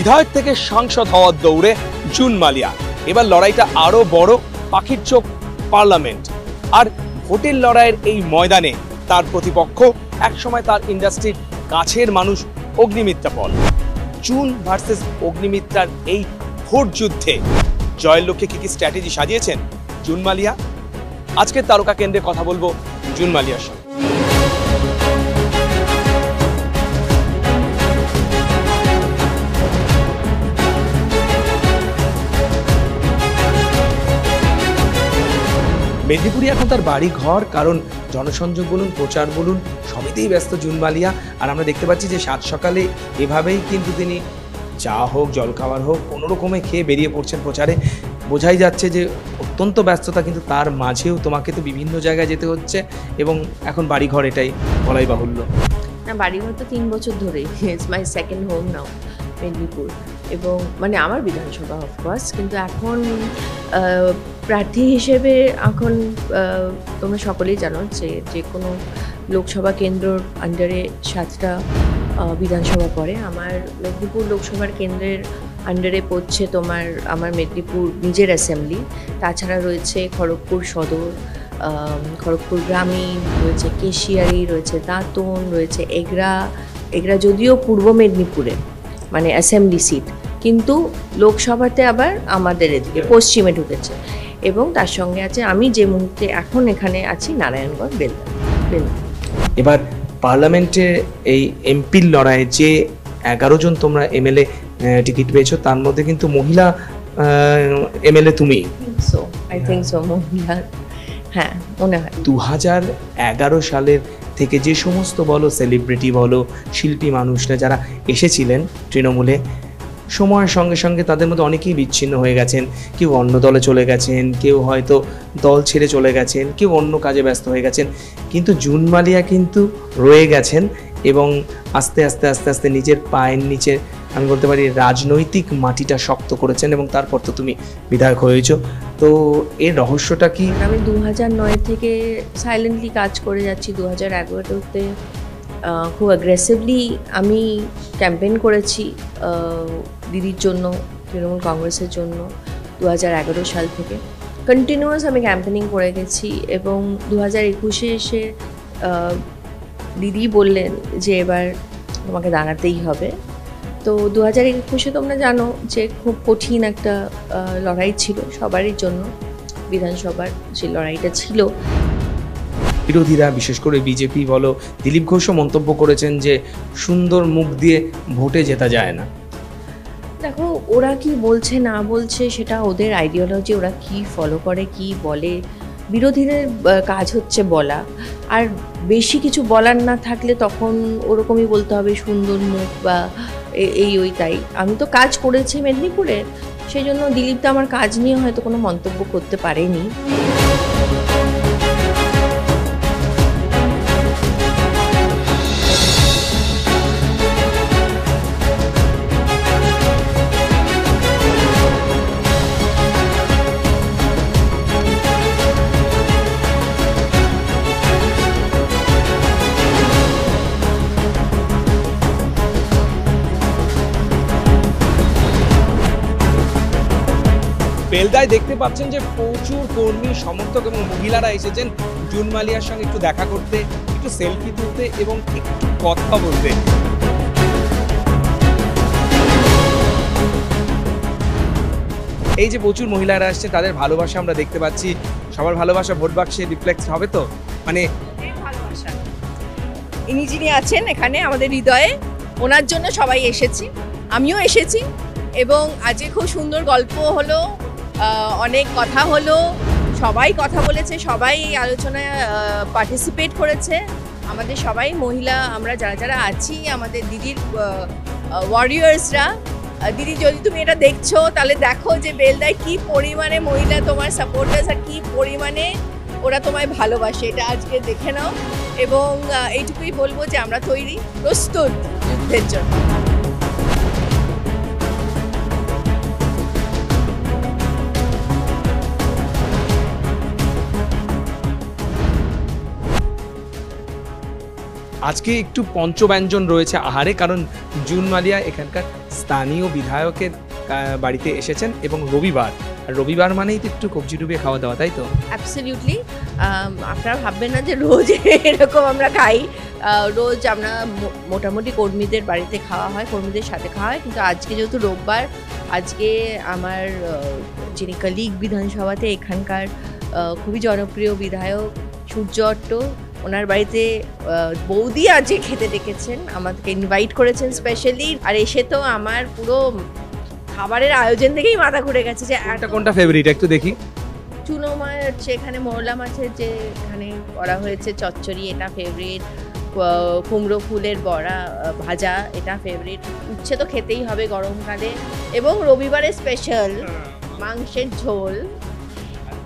বিধায়ক থেকে সাংসদ হওয়ার দৌড়ে জুন মালিয়া। এবার লড়াইটা আরো বড়, পাখির চোখ পার্লামেন্ট। আর ভোটের লড়াইয়ের এই ময়দানে তার প্রতিপক্ষ একসময় তার ইন্ডাস্ট্রির কাছের মানুষ অগ্নিমিত্রা পল। জুন ভার্সেস অগ্নিমিত্রার এই ভোট যুদ্ধে জয়ের লক্ষ্যে কি স্ট্র্যাটেজি সাজিয়েছেন জুন মালিয়া? আজকের তারকা কেন্দ্রে কথা বলবো জুন মালিয়ার সঙ্গে। মেদিনীপুরে এখন তার বাড়ি ঘর, কারণ জনসংযোগ বলুন, প্রচার বলুন, সবেতেই ব্যস্ত জুন মালিয়া। আর আমরা দেখতে পাচ্ছি যে সাত সকালে এভাবেই কিন্তু তিনি চা হোক, জলখাবার হোক, কোনো রকমে খেয়ে বেরিয়ে পড়ছেন প্রচারে। বোঝাই যাচ্ছে যে অত্যন্ত ব্যস্ততা, কিন্তু তার মাঝেও তোমাকে তো বিভিন্ন জায়গায় যেতে হচ্ছে এবং এখন বাড়িঘর, এটাই বলাই বাহুল্য। না, বাড়িঘর তো 3 বছর ধরে, it's my second home now Medinipur. এবং মানে আমার বিধানসভা অফকোর্স, কিন্তু এখন প্রার্থী হিসেবে এখন তোমরা সকলেই জানো যে কোনো লোকসভা কেন্দ্রর আন্ডারে 7টা বিধানসভা পড়ে। আমার মেদিনীপুর লোকসভার কেন্দ্রের আন্ডারে পড়ছে আমার মেদিনীপুর নিজের অ্যাসেম্বলি, তাছাড়া রয়েছে খড়গপুর সদর, খড়গপুর গ্রামীণ, রয়েছে কেশিয়ারি, রয়েছে দাঁতন, রয়েছে এগরা যদিও পূর্ব মেদিনীপুরে মানে অ্যাসেম্বলি সিট, কিন্তু লোকসভাতে আবার আমাদের এদিকে পশ্চিমে ঢুকেছে। এবং তার সঙ্গে আছে আমি যে মুহূর্তে এখন এখানে আছি নারায়ণগঞ্জ বেলদা। এবার পার্লামেন্টে এই এমপির লড়াইয়ে যে 11 জন তোমরা এমএলএ টিকিট পেয়েছো, তার মধ্যে কিন্তু মহিলা এমএলএ তুমি। আই থিঙ্ক সো, মহিলা, হ্যাঁ মনে হয়। 2011 সালের থেকে যে সমস্ত বলো সেলিব্রিটি বলো শিল্পী মানুষরা যারা এসেছিলেন তৃণমূলে, সময়ের সঙ্গে সঙ্গে তাদের মধ্যে অনেকেই বিচ্ছিন্ন হয়ে গেছেন। কেউ অন্য দলে চলে গেছেন, কেউ হয়তো দল ছেড়ে চলে গেছেন, কেউ অন্য কাজে ব্যস্ত হয়ে গেছেন, কিন্তু জুন মালিয়া কিন্তু রয়ে গেছেন এবং আস্তে আস্তে আস্তে আস্তে নিজের পায়ের নিচে আমি বলতে পারি রাজনৈতিক মাটিটা শক্ত করেছেন এবং তারপর তো তুমি বিধায়ক হয়েছো। তো এর রহস্যটা কি? আমি 2009 থেকে সাইলেন্টলি কাজ করে যাচ্ছি। 2011তে খুব অ্যাগ্রেসিভলি আমি ক্যাম্পেইন করেছি দিদির জন্য, তৃণমূল কংগ্রেসের জন্য। 2011 সাল থেকে কন্টিনিউয়াস আমি ক্যাম্পেনিং করে গেছি এবং 2021-এ এসে দিদি বললেন যে এবার তোমাকে দাঁড়াতেই হবে। তো 2021-এ তোমরা জানো যে খুব কঠিন একটা লড়াই ছিল সবারই জন্য, বিধানসভার যে লড়াইটা ছিল। বিরোধীরা বিশেষ করে বিজেপি বলো, দিলীপ ঘোষও মন্তব্য করেছেন যে সুন্দর মুখ দিয়ে ভোটে জেতা যায় না। দেখো, ওরা কি বলছে না বলছে সেটা ওদের আইডিওলজি, ওরা কি ফলো করে কি বলে। বিরোধীদের কাজ হচ্ছে বলা, আর বেশি কিছু বলার না থাকলে তখন ওরকমই বলতে হবে সুন্দর মুখ বা এই ওই। তাই আমি তো কাজ করেছি মেদিনীপুরে, সেই জন্য দিলীপ তো আমার কাজ নিয়ে হয়তো কোনো মন্তব্য করতে পারেনি। বেলদায় দেখতে পাচ্ছেন যে প্রচুর কর্মী, সমর্থক এবং মহিলারা এসেছেন জুন মালিয়ার সঙ্গে একটু দেখা করতে, একটু সেলফি তুলতে এবং একটু কথা বলতে। এই যে প্রচুর মহিলারা আসছে, তাদের ভালোবাসা আমরা দেখতে পাচ্ছি। সবার ভালোবাসা ভোট বাক্সে রিফ্লেক্ট হবে তো, মানে ভালোবাসা ইনি যিনি আছেন এখানে আমাদের হৃদয়ে, ওনার জন্য সবাই এসেছি, আমিও এসেছি। এবং আজকে খুব সুন্দর গল্প হলো, অনেক কথা হলো, সবাই কথা বলেছে, সবাই এই আলোচনায় পার্টিসিপেট করেছে। আমাদের সবাই মহিলা, আমরা যারা যারা আছি, আমাদের দিদির ওয়ারিয়ার্সরা। দিদি, যদি তুমি এটা দেখছো তাহলে দেখো যে বেলদায় কি পরিমাণে মহিলা তোমার সাপোর্টার্স আর কি পরিমাণে ওরা তোমায় ভালোবাসে, এটা আজকে দেখে নাও। এবং এইটুকুই বলবো যে আমরা তৈরি, প্রস্তুত যুদ্ধের জন্য। আজকে একটু পঞ্চব্যঞ্জন রয়েছে আহারে, কারণ জুন মালিয়া এখানকার স্থানীয় বিধায়কের বাড়িতে এসেছেন এবং রবিবার মানেই তো একটু কবজি ডুবিয়ে খাওয়া দাওয়া, তাই তো? অ্যাবসলিউটলি। আপনারা ভাববেন না যে রোজ এরকম আমরা খাই। রোজ আমরা মোটামুটি কর্মীদের বাড়িতে খাওয়া হয়, কর্মীদের সাথে খাওয়া হয়, কিন্তু আজকে যেহেতু রোববার, আজকে আমার যিনি কলিগ বিধানসভাতে এখানকার খুবই জনপ্রিয় বিধায়ক সূর্য অট্ট, ওনার বাড়িতে বৌদি আজকে খেতে ডেকেছেন, আমাদেরকে ইনভাইট করেছেন স্পেশালি। আর এসে তো আমার পুরো খাবারের আয়োজন দেখেই মাথা ঘুরে গেছে যে কোনটা ফেভারিট একটু দেখি। চুনো মাছ হচ্ছে, এখানে মোরলা মাছের যে এখানে করা হয়েছে চচ্চড়ি, এটা ফেভারিট। কুমড়ো ফুলের বড়া ভাজা, এটা ফেভারিট। উচ্ছে তো খেতেই হবে গরমকালে। এবং রবিবারে স্পেশাল মাংসের ঝোল,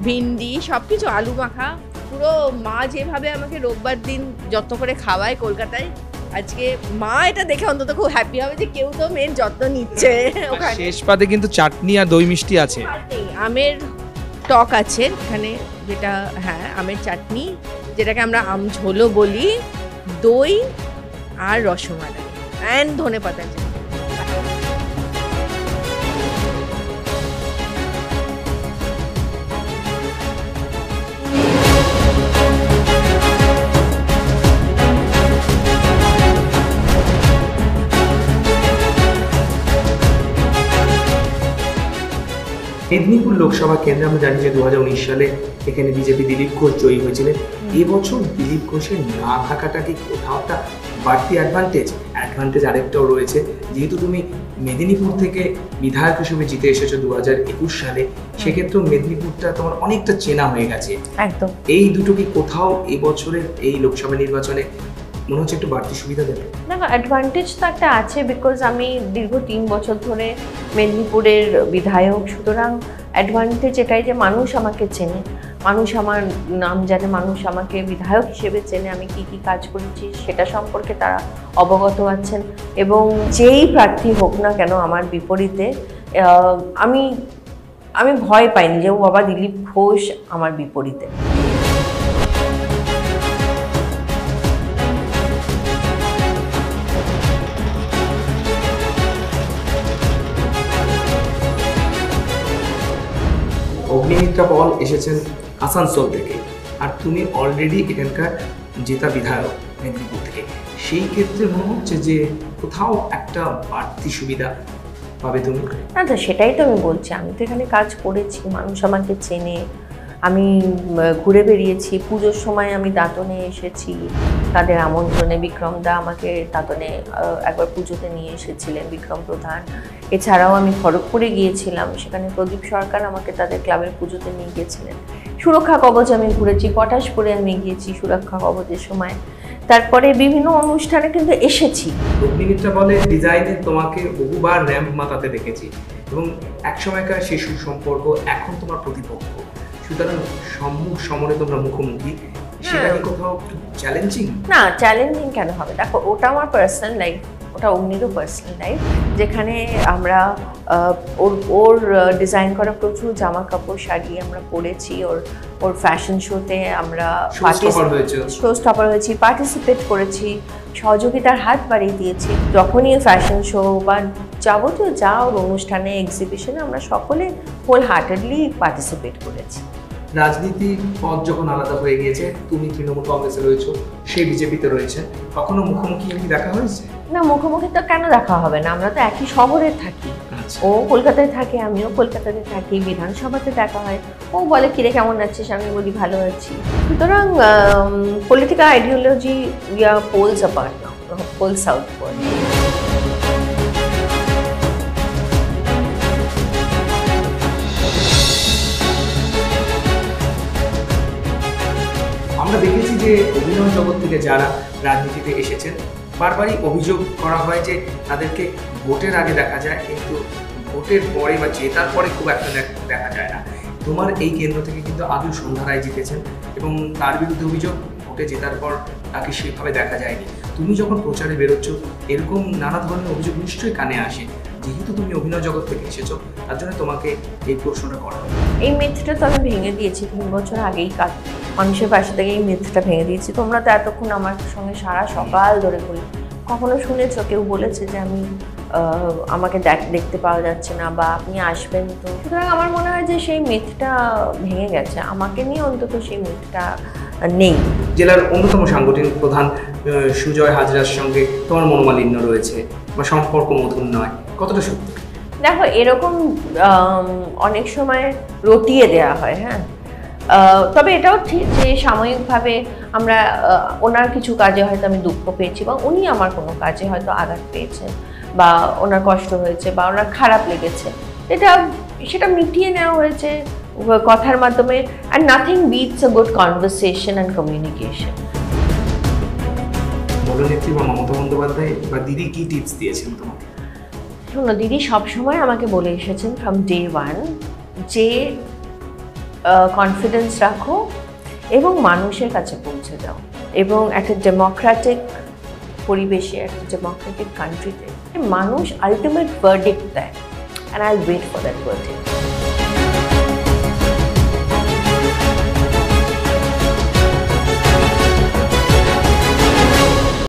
ভিন্ডি, সব কিছু, আলু মাখা। পুরো মা যেভাবে আমাকে রোববার দিন যত্ন করে খাওয়ায় কলকাতায়, আজকে মা এটা দেখে অন্তত খুব হ্যাপি হবে যে কেউ তো মেয়ের যত্ন নিচ্ছে। ওখানে শেষ পাতে কিন্তু চাটনি আর দই মিষ্টি আছে, আমের টক আছে এখানে, যেটা হ্যাঁ আমের চাটনি, যেটাকে আমরা আম ঝোলও বলি, দই আর রসমালাই অ্যান্ড ধনেপাতা চাটনি। মেদিনীপুর লোকসভা কেন্দ্রে আমরা জানি যে 2019 সালে এখানে বিজেপি দিলীপ ঘোষ জয়ী হয়েছিলেন। এবছর দিলীপ ঘোষের না থাকাটা কি কোথাও একটা বাড়তি অ্যাডভান্টেজ আরেকটাও রয়েছে, যেহেতু তুমি মেদিনীপুর থেকে বিধায়ক হিসেবে জিতে এসেছো 2021 সালে, সেক্ষেত্রেও মেদিনীপুরটা তোমার অনেকটা চেনা হয়ে গেছে। একদম। এই দুটো কি কোথাও এবছরের এই লোকসভা নির্বাচনে মনে হচ্ছে একটু বাড়তি সুবিধা দেবে? দেখো, অ্যাডভান্টেজ তো একটা আছে, বিকজ আমি দীর্ঘ 3 বছর ধরে মেদিনীপুরের বিধায়ক, সুতরাং অ্যাডভান্টেজ এটাই যে মানুষ আমাকে চেনে, মানুষ আমার নাম জানে, মানুষ আমাকে বিধায়ক হিসেবে চেনে, আমি কি কি কাজ করেছি সেটা সম্পর্কে তারা অবগত আছেন। এবং যেই প্রার্থী হোক না কেন আমার বিপরীতে, আমি ভয় পাইনি যে ও বাবা দিলীপ ঘোষ আমার বিপরীতে। অগ্নিমিত্রা পল এসেছেন আসানসোল থেকে, আর তুমি অলরেডি এখানকার জেতা বিধায়ক মেদিনীপুর থেকে, সেই ক্ষেত্রে মনে হচ্ছে যে কোথাও একটা বাড়তি সুবিধা পাবে তুমি? না তো, সেটাই তো আমি বলছি, আমি তো এখানে কাজ করেছি, মানুষ আমাকে চেনে, আমি ঘুরে বেরিয়েছি, পুজোর সময় আমি দাঁতনে এসেছি তাদের আমন্ত্রণে, বিক্রম দা আমাকে দাঁতনে একবার পুজোতে নিয়ে এসেছিলেন, বিক্রম প্রধান। এছাড়াও আমি খড়গপুরে গিয়েছিলাম, সেখানে প্রদীপ সরকার আমাকে তাদের ক্লাবের পুজোতে নিয়ে গিয়েছিলেন। সুরক্ষা কবচ আমি ঘুরেছি, পটাশপুরে আমি গিয়েছি সুরক্ষা কবচের সময়, তারপরে বিভিন্ন অনুষ্ঠানে কিন্তু এসেছি। অগ্নিমিত্রা বলে ডিজাইনে তোমাকে বহুবার র্যাম্প মাতাতে দেখেছি, এবং একসময়কার সেই সুসম্পর্ক এখন তোমার প্রতিপক্ষ, সুতরাং সম্মুখ সমরে তোমরা মুখোমুখি, সেটা কি কোথাও চ্যালেঞ্জিং? না, চ্যালেঞ্জিং কেন হবে? দেখো, ওটা আমার পার্সোনাল লাইফ, ওটা অগ্নিরও পার্সোনাল লাইফ, যেখানে আমরা ওর ডিজাইন করা প্রচুর জামা কাপড় শাড়ি আমরা পরেছি, ওর ফ্যাশন শোতে আমরা শো স্টপার হয়েছি, পার্টিসিপেট করেছি, সহযোগিতার হাত বাড়িয়ে দিয়েছি। যখনই ফ্যাশন শো বা যাবতীয় যা ওর অনুষ্ঠানে, এক্সিবিশনে আমরা সকলে হোল হার্টেডলি পার্টিসিপেট করেছি। রাজনীতির পথ যখন আলাদা হয়ে গিয়েছে, তুমি তৃণমূল কংগ্রেসে রয়েছো, সে বিজেপিতে রয়েছে, কখনো মুখোমুখি দেখা হয়েছে? না, মুখোমুখি তো কেন দেখা হবে না, আমরা তো একই শহরে থাকি, ও কলকাতায় থাকে, আমিও কলকাতাতে থাকি, বিধানসভাতে দেখা হয়, ও বলে কিরে কেমন আছিস, আমি বলি ভালো আছি। সুতরাং political ideology we are poles apart now, poles outward. আমরা দেখেছি যে অভিনয় জগৎ থেকে যারা রাজনীতিতে এসেছেন, বারবারই অভিযোগ করা হয় যে তাদেরকে ভোটের আগে দেখা যায়, কিন্তু ভোটের পরে বা জেতার পরে খুব একটা দেখা যায় না। তোমার এই কেন্দ্র থেকে কিন্তু আগেও সন্ধ্যা রায় জিতেছেন, এবং তার বিরুদ্ধে অভিযোগ ভোটে জেতার পর তাকে সেভাবে দেখা যায়নি। তুমি যখন প্রচারে বেরোচ্ছ, এরকম নানা ধরনের অভিযোগ নিশ্চয়ই কানে আসে। যেহেতু তুমি অভিনয় জগৎ থেকে এসেছো, তার জন্য তোমাকে এই প্রশ্নটা করা হবে। এই মিথটা তো আমি ভেঙে দিয়েছি 3 বছর আগেই, মানুষের পাশে থেকে এই মিথটা ভেঙে দিয়েছি। তোমরা তো এতক্ষণ আমার সঙ্গে সারা সকাল ধরে ঘুরি, কখনো শুনেছো কেউ বলেছে যে আমি আমাকে দেখতে পাওয়া যাচ্ছে না বা আপনি আসবেন? তো সুতরাং আমার মনে হয় যে সেই মিথটা ভেঙে গেছে, আমাকে নিয়ে অন্তত সেই মিথটা নেই। জেলার অন্যতম সাংগঠনিক প্রধান সুজয় হাজরার সঙ্গে তোমার মনোমালিন্য রয়েছে বা সম্পর্ক মধুর নয়, কতটা সত্যি? দেখো, এরকম অনেক সময় রটিয়ে দেওয়া হয়, হ্যাঁ। তবে এটাও ঠিক যে সাময়িকভাবে আমরা ওনার কিছু কাজে হয়তো আমি দুঃখ পেয়েছি বা উনি আমার কোনো কাজে হয়তো আঘাত পেয়েছেন বা ওনার কষ্ট হয়েছে বা ওনার খারাপ লেগেছে, সেটা মিটিয়ে নেওয়া হয়েছে কথার মাধ্যমে। And nothing beats a good conversation and communication. বলনেত্রী বা মমতা বন্দ্যোপাধ্যায় বা দিদি কি টিপস দিয়েছেন তোমাকে? শোনো, দিদি সবসময় আমাকে বলে এসেছেন ফ্রম ডে ওয়ান যে কনফিডেন্স রাখো এবং মানুষের কাছে পৌঁছে দাও, এবং একটা ডেমোক্রেটিক পরিবেশে, একটা ডেমোক্রেটিক কান্ট্রিতে মানুষ আলটিমেট ভার্ডিক্ট দেয়, and I wait for that verdict.